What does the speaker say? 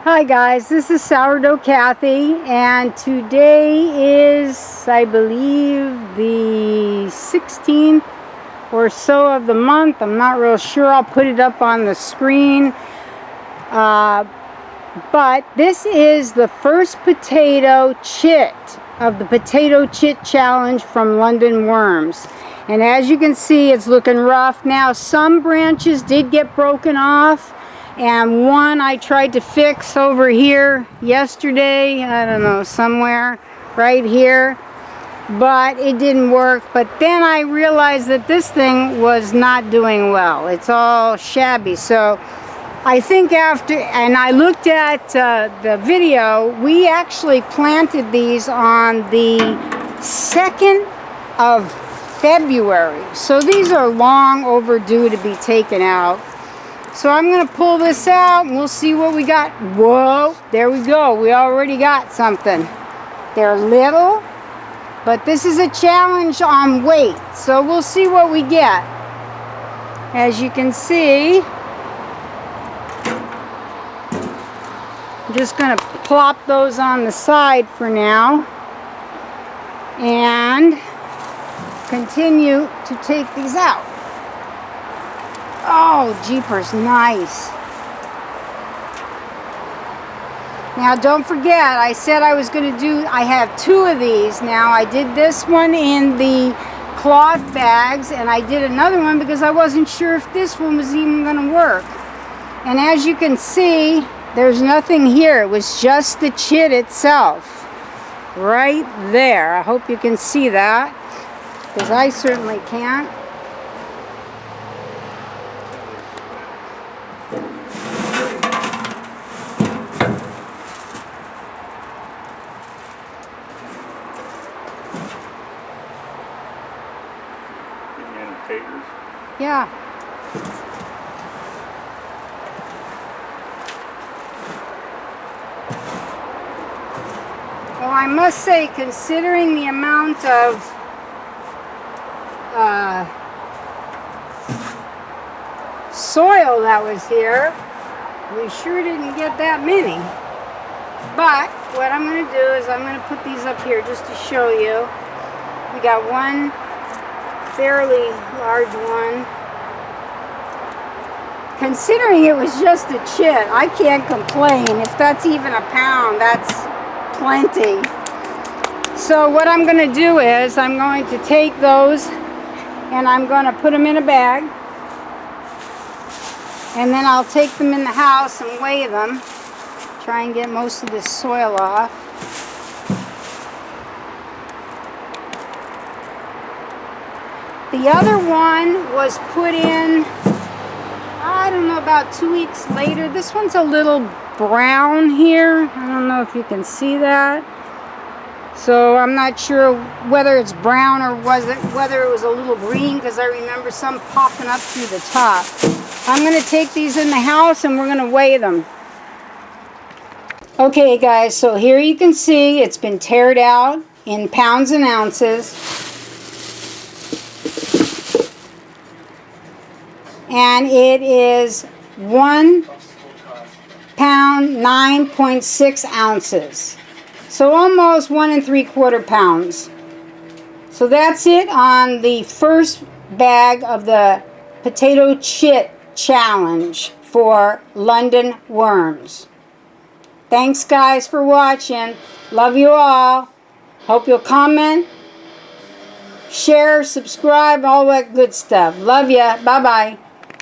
Hi guys, this is Sourdough Kathy, and today is, I believe, the 16th or so of the month. I'm not real sure. I'll put it up on the screen. But this is the first potato chit of the Potato Chit Challenge from London Worms. And as you can see, it's looking rough. Now, some branches did get broken off. And one I tried to fix over here yesterday, I don't know, somewhere right here, but it didn't work. But then I realized that this thing was not doing well. It's all shabby. So I think after, and I looked at the video, we actually planted these on the 2nd of February. So these are long overdue to be taken out. So I'm going to pull this out and we'll see what we got. Whoa, there we go. We already got something. They're little, but this is a challenge on weight. So we'll see what we get. As you can see, I'm just going to plop those on the side for now and continue to take these out. Oh, jeepers, nice. Now, don't forget, I said I was going to do, I have 2 of these now. I did this one in the cloth bags, and I did another one because I wasn't sure if this one was even going to work. And as you can see, there's nothing here. It was just the chit itself. Right there. I hope you can see that, because I certainly can't. Yeah. Well, I must say, considering the amount of soil that was here, we sure didn't get that many. But what I'm going to do is I'm going to put these up here just to show you. We got one fairly large one. Considering it was just a chit, I can't complain. If that's even a pound, that's plenty. So what I'm going to do is I'm going to take those and I'm going to put them in a bag, and then I'll take them in the house and weigh them, try and get most of this soil off. The other one was put in, I don't know, about 2 weeks later. This one's a little brown here. I don't know if you can see that. So I'm not sure whether it's brown or whether it was a little green, because I remember some popping up through the top. I'm going to take these in the house and we're going to weigh them. Okay guys, so here you can see it's been tared out in pounds and ounces. And it is 1 pound 9.6 ounces. So almost 1 3/4 pounds. So that's it on the first bag of the Potato Chit Challenge for London Worms. Thanks guys for watching. Love you all. Hope you'll comment, share, subscribe, all that good stuff. Love ya. Bye-bye.